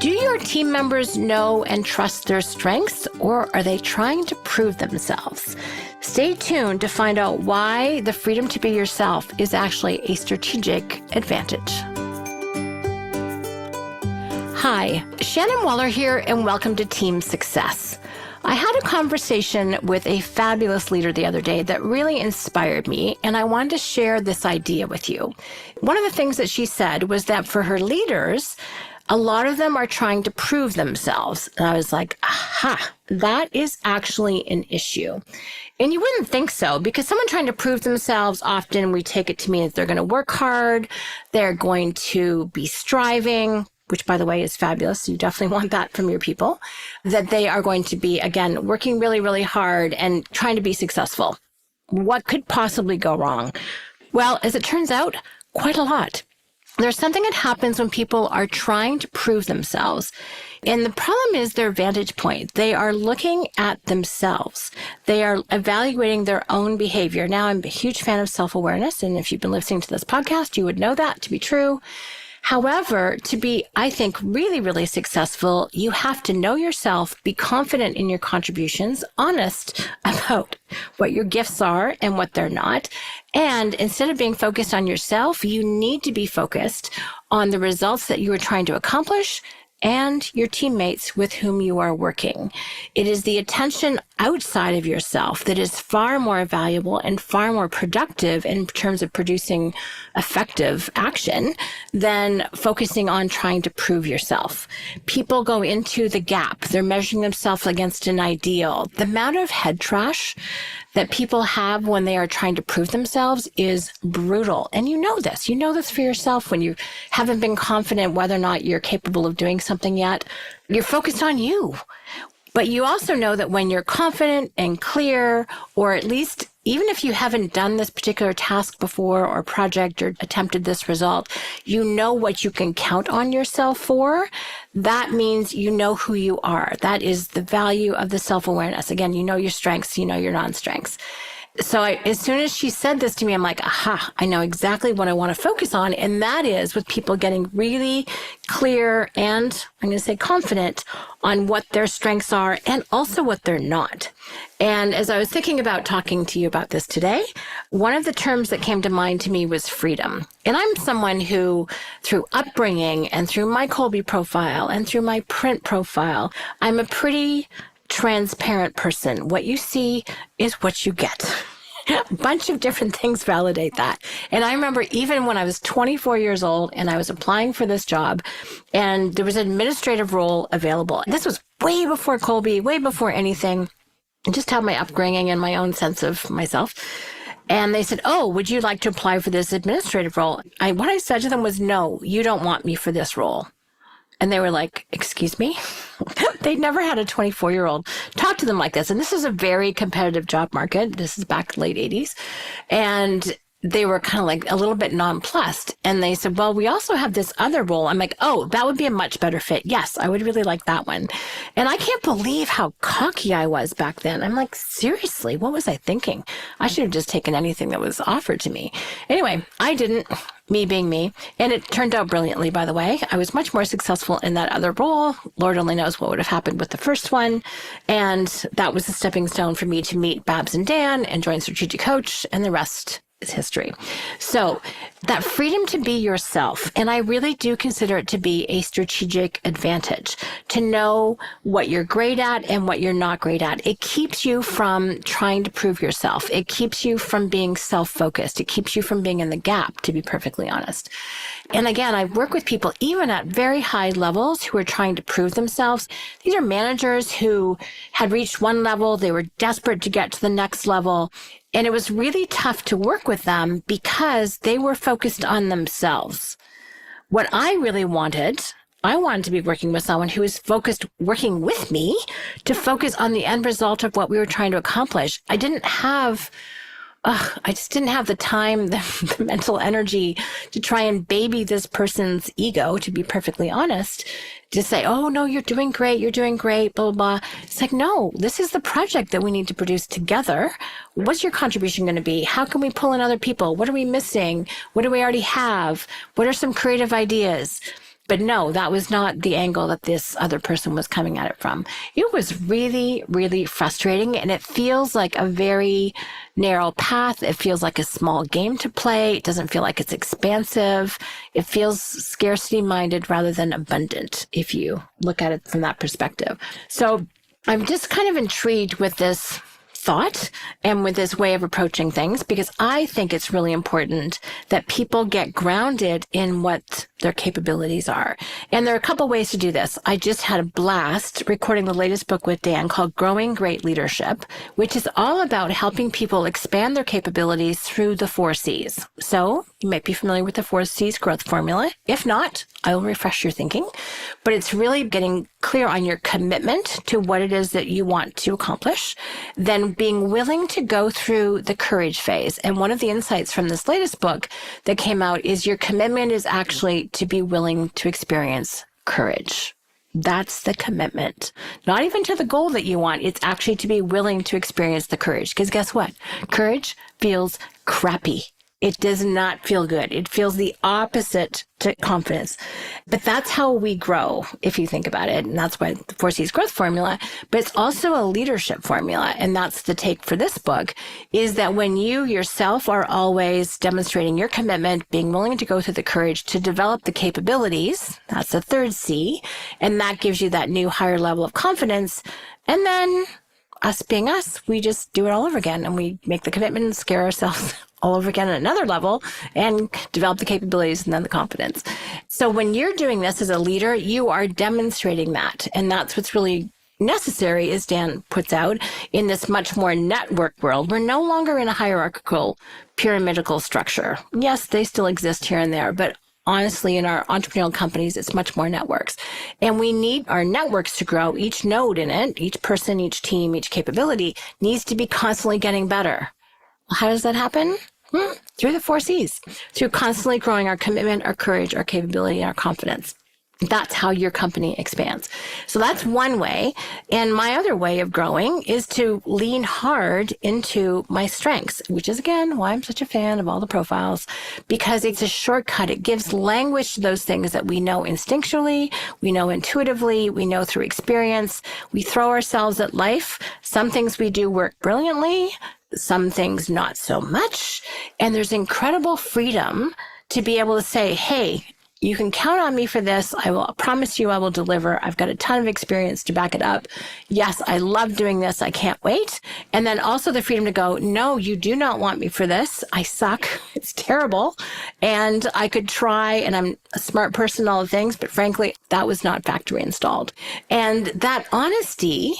Do your team members know and trust their strengths, or are they trying to prove themselves? Stay tuned to find out why the freedom to be yourself is actually a strategic advantage. Hi, Shannon Waller here, and welcome to Team Success. I had a conversation with a fabulous leader the other day that really inspired me, and I wanted to share this idea with you. One of the things that she said was that for her leaders, a lot of them are trying to prove themselves. And I was like, aha, that is actually an issue. And you wouldn't think so, because someone trying to prove themselves, often we take it to mean that they're going to work hard, they're going to be striving, which, by the way, is fabulous. You definitely want that from your people, that they are going to be, again, working really, really hard and trying to be successful. What could possibly go wrong? Well, as it turns out, quite a lot. There's something that happens when people are trying to prove themselves. And the problem is their vantage point. They are looking at themselves. They are evaluating their own behavior. Now, I'm a huge fan of self-awareness. And if you've been listening to this podcast, you would know that to be true. However, to be, I think, really, really successful, you have to know yourself, be confident in your contributions, honest about what your gifts are and what they're not. And instead of being focused on yourself, you need to be focused on the results that you are trying to accomplish and your teammates with whom you are working. It is the attention outside of yourself that is far more valuable and far more productive in terms of producing effective action than focusing on trying to prove yourself. People go into the gap. They're measuring themselves against an ideal. The amount of head trash that people have when they are trying to prove themselves is brutal. And you know this. You know this for yourself when you haven't been confident whether or not you're capable of doing something yet. You're focused on you. But you also know that when you're confident and clear, or at least even if you haven't done this particular task before or project or attempted this result, you know what you can count on yourself for. That means you know who you are. That is the value of the self-awareness. Again, you know your strengths, you know your non-strengths. So as soon as she said this to me, I'm like, aha, I know exactly what I want to focus on. And that is with people getting really clear and, I'm going to say, confident on what their strengths are and also what they're not. And as I was thinking about talking to you about this today, one of the terms that came to mind to me was freedom. And I'm someone who, through upbringing and through my Kolbe profile and through my print profile, I'm a pretty transparent person. What you see is what you get. A bunch of different things validate that. And I remember even when I was 24 years old and I was applying for this job and there was an administrative role available. This was way before Kolbe, way before anything. I just had my upbringing and my own sense of myself. And they said, oh, would you like to apply for this administrative role? What I said to them was, no, you don't want me for this role. And they were like, excuse me? They'd never had a 24-year-old talk to them like this. And this is a very competitive job market. This is back late 80s. And they were kind of like a little bit nonplussed. And they said, well, we also have this other role. I'm like, oh, that would be a much better fit. Yes, I would really like that one. And I can't believe how cocky I was back then. I'm like, seriously, what was I thinking? I should have just taken anything that was offered to me. Anyway, I didn't. Me being me. And it turned out brilliantly, by the way. I was much more successful in that other role. Lord only knows what would have happened with the first one. And that was a stepping stone for me to meet Babs and Dan and join Strategic Coach, and the rest is history. So that freedom to be yourself, and I really do consider it to be a strategic advantage, to know what you're great at and what you're not great at. It keeps you from trying to prove yourself. It keeps you from being self-focused. It keeps you from being in the gap, to be perfectly honest. And again, I work with people even at very high levels who are trying to prove themselves. These are managers who had reached one level. They were desperate to get to the next level. And it was really tough to work with them because they were focused on themselves. What I really wanted, I wanted to be working with someone who was focused, working with me to focus on the end result of what we were trying to accomplish. I just didn't have the time, the mental energy to try and baby this person's ego, to be perfectly honest, to say, oh, no, you're doing great, blah, blah, blah. It's like, no, this is the project that we need to produce together. What's your contribution going to be? How can we pull in other people? What are we missing? What do we already have? What are some creative ideas? But no, that was not the angle that this other person was coming at it from. It was really, really frustrating. And it feels like a very narrow path. It feels like a small game to play. It doesn't feel like it's expansive. It feels scarcity minded rather than abundant, if you look at it from that perspective. So I'm just kind of intrigued with this thought and with this way of approaching things, because I think it's really important that people get grounded in what their capabilities are. And there are a couple ways to do this. I just had a blast recording the latest book with Dan called Growing Great Leadership, which is all about helping people expand their capabilities through the 4 C's. So you might be familiar with the 4 C's growth formula. If not, I will refresh your thinking. But it's really getting clear on your commitment to what it is that you want to accomplish, then being willing to go through the courage phase. And one of the insights from this latest book that came out is your commitment is actually to be willing to experience courage. That's the commitment. Not even to the goal that you want. It's actually to be willing to experience the courage. Because guess what? Courage feels crappy. It does not feel good. It feels the opposite to confidence. But that's how we grow, if you think about it. And that's why the 4 C's growth formula. But it's also a leadership formula. And that's the take for this book, is that when you yourself are always demonstrating your commitment, being willing to go through the courage to develop the capabilities, that's the 3rd C. And that gives you that new higher level of confidence. And then us being us, we just do it all over again. And we make the commitment and scare ourselves all over again at another level and develop the capabilities and then the confidence. So when you're doing this as a leader, you are demonstrating that. And that's what's really necessary, as Dan puts out, in this much more network world. We're no longer in a hierarchical, pyramidal structure. Yes, they still exist here and there, but honestly, in our entrepreneurial companies, it's much more networks. And we need our networks to grow. Each node in it, each person, each team, each capability needs to be constantly getting better. How does that happen? Through the 4 C's, through constantly growing our commitment, our courage, our capability, and our confidence. That's how your company expands. So that's one way. And my other way of growing is to lean hard into my strengths, which is, again, why I'm such a fan of all the profiles, because it's a shortcut. It gives language to those things that we know instinctually, we know intuitively, we know through experience. We throw ourselves at life. Some things we do work brilliantly, some things not so much. And there's incredible freedom to be able to say, hey, you can count on me for this. I will promise you I will deliver. I've got a ton of experience to back it up. Yes, I love doing this. I can't wait. And then also the freedom to go, no, you do not want me for this. I suck. It's terrible. And I could try, and I'm a smart person, all the things, but frankly, that was not factory installed. And that honesty,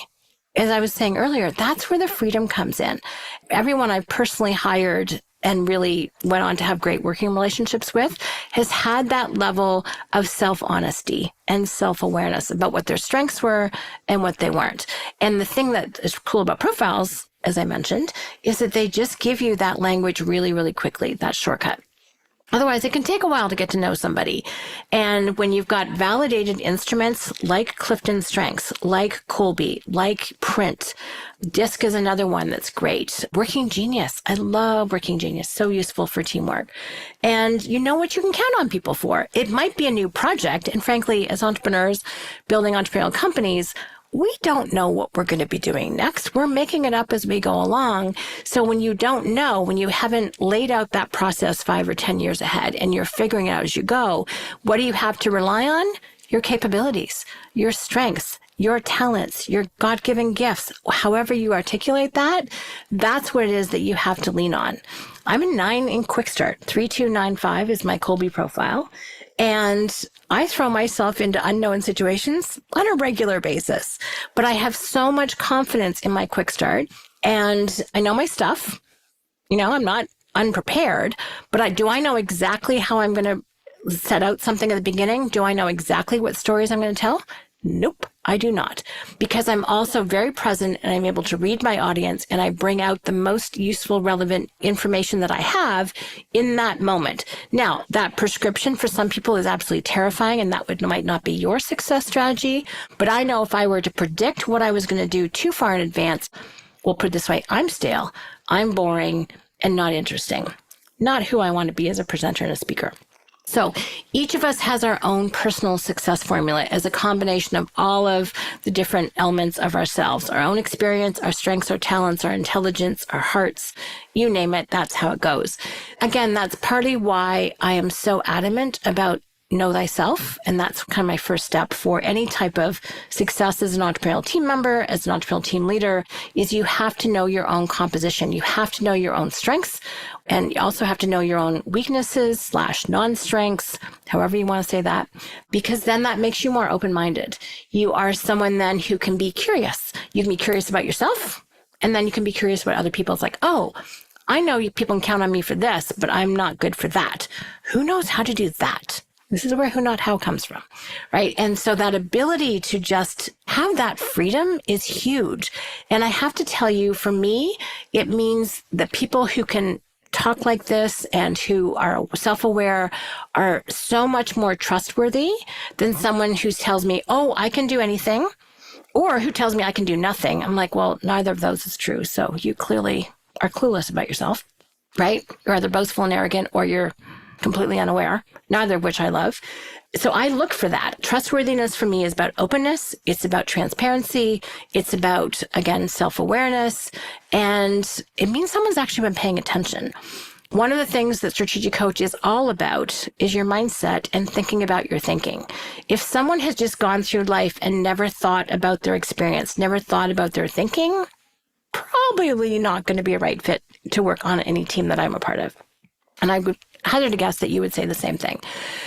as I was saying earlier, that's where the freedom comes in. Everyone I've personally hired and really went on to have great working relationships with has had that level of self-honesty and self-awareness about what their strengths were and what they weren't. And the thing that is cool about profiles, as I mentioned, is that they just give you that language really, really quickly, that shortcut. Otherwise, it can take a while to get to know somebody. And when you've got validated instruments like Clifton Strengths, like Colby, like Print, DISC is another one that's great. Working Genius. I love Working Genius. So useful for teamwork. And you know what you can count on people for. It might be a new project. And frankly, as entrepreneurs building entrepreneurial companies, we don't know what we're going to be doing next. We're making it up as we go along. So when you don't know, when you haven't laid out that process 5 or 10 years ahead and you're figuring it out as you go, what do you have to rely on? Your capabilities, your strengths, your talents, your God-given gifts. However you articulate that, that's what it is that you have to lean on. I'm a 9 in Quick Start. 3295 is my Colby profile. And I throw myself into unknown situations on a regular basis. But I have so much confidence in my Quick Start, and I know my stuff. You know, I'm not unprepared, but do I know exactly how I'm going to set out something at the beginning? Do I know exactly what stories I'm going to tell? Nope, I do not, because I'm also very present and I'm able to read my audience and I bring out the most useful, relevant information that I have in that moment. Now, that prescription for some people is absolutely terrifying and that might not be your success strategy, but I know if I were to predict what I was going to do too far in advance, we'll put it this way, I'm stale, I'm boring, and not interesting. Not who I want to be as a presenter and a speaker. So each of us has our own personal success formula as a combination of all of the different elements of ourselves, our own experience, our strengths, our talents, our intelligence, our hearts, you name it, that's how it goes. Again, that's partly why I am so adamant about know thyself. And that's kind of my first step for any type of success as an entrepreneurial team member, as an entrepreneurial team leader, is you have to know your own composition. You have to know your own strengths. And you also have to know your own weaknesses / non-strengths, however you want to say that, because then that makes you more open-minded. You are someone then who can be curious. You can be curious about yourself, and then you can be curious about other people. It's like, oh, I know people can count on me for this, but I'm not good for that. Who knows how to do that? This is where who, not how comes from, right? And so that ability to just have that freedom is huge. And I have to tell you, for me, it means that people who can talk like this and who are self-aware are so much more trustworthy than someone who tells me, oh, I can do anything, or who tells me I can do nothing. I'm like, well, neither of those is true. So you clearly are clueless about yourself, right? You're either boastful and arrogant, or you're completely unaware, neither of which I love. So I look for that. Trustworthiness for me is about openness. It's about transparency. It's about, again, self-awareness. And it means someone's actually been paying attention. One of the things that Strategic Coach is all about is your mindset and thinking about your thinking. If someone has just gone through life and never thought about their experience, never thought about their thinking, probably not going to be a right fit to work on any team that I'm a part of. And I would hazard to guess that you would say the same thing.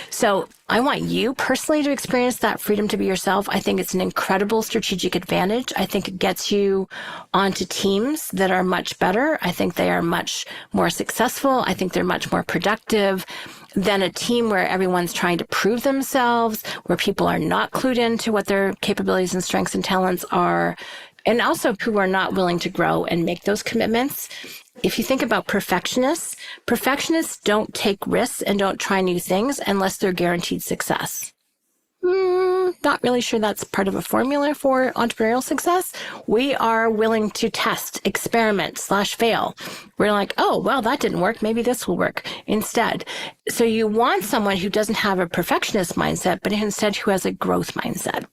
So I want you personally to experience that freedom to be yourself. I think it's an incredible strategic advantage. I think it gets you onto teams that are much better. I think they are much more successful. I think they're much more productive than a team where everyone's trying to prove themselves, where people are not clued into what their capabilities and strengths and talents are, and also who are not willing to grow and make those commitments. If you think about perfectionists don't take risks and don't try new things unless they're guaranteed success. Not really sure that's part of a formula for entrepreneurial success. We are willing to test, experiment / fail. We're like, oh, well, that didn't work. Maybe this will work instead. So you want someone who doesn't have a perfectionist mindset, but instead who has a growth mindset.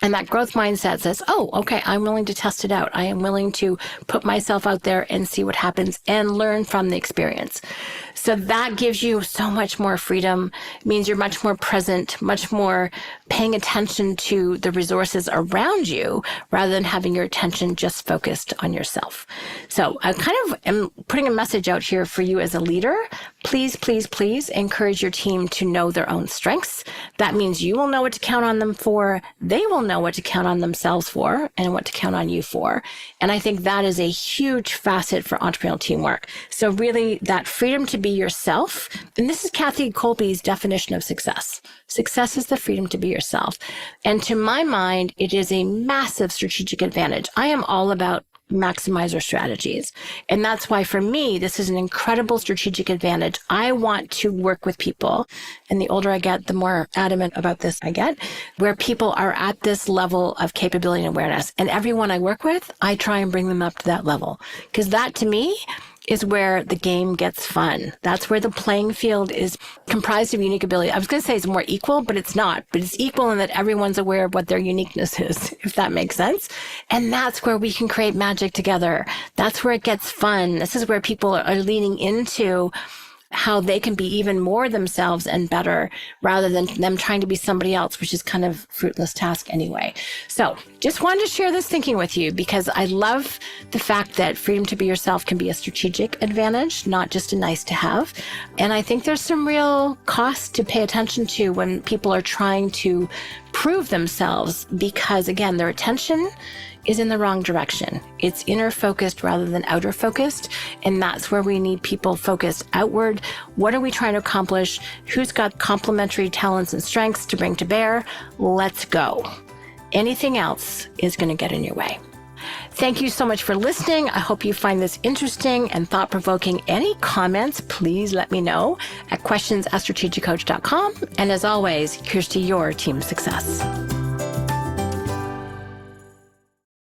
And that growth mindset says, oh, okay, I'm willing to test it out. I am willing to put myself out there and see what happens and learn from the experience. So that gives you so much more freedom. It means you're much more present, much more paying attention to the resources around you rather than having your attention just focused on yourself. So I kind of am putting a message out here for you as a leader. Please, please, please encourage your team to know their own strengths. That means you will know what to count on them for. They will know what to count on themselves for and what to count on you for. And I think that is a huge facet for entrepreneurial teamwork. So really that freedom to be yourself. And this is Kathy Kolbe's definition of success. Success is the freedom to be yourself. And to my mind, it is a massive strategic advantage. I am all about maximizer strategies. And that's why for me, this is an incredible strategic advantage. I want to work with people. And the older I get, the more adamant about this I get, where people are at this level of capability and awareness. And everyone I work with, I try and bring them up to that level. Because that to me is where the game gets fun. That's where the playing field is comprised of unique ability. I was going to say it's more equal, but it's not. But it's equal in that everyone's aware of what their uniqueness is, if that makes sense. And that's where we can create magic together. That's where it gets fun. This is where people are leaning into how they can be even more themselves and better rather than them trying to be somebody else, which is kind of fruitless task anyway. So just wanted to share this thinking with you because I love the fact that freedom to be yourself can be a strategic advantage, not just a nice to have. And I think there's some real costs to pay attention to when people are trying to prove themselves because, again, their attention is in the wrong direction. It's inner focused rather than outer focused. And that's where we need people focused outward. What are we trying to accomplish? Who's got complementary talents and strengths to bring to bear? Let's go. Anything else is going to get in your way. Thank you so much for listening. I hope you find this interesting and thought-provoking. Any comments, please let me know at questions@strategiccoach.com. And as always, here's to your team success.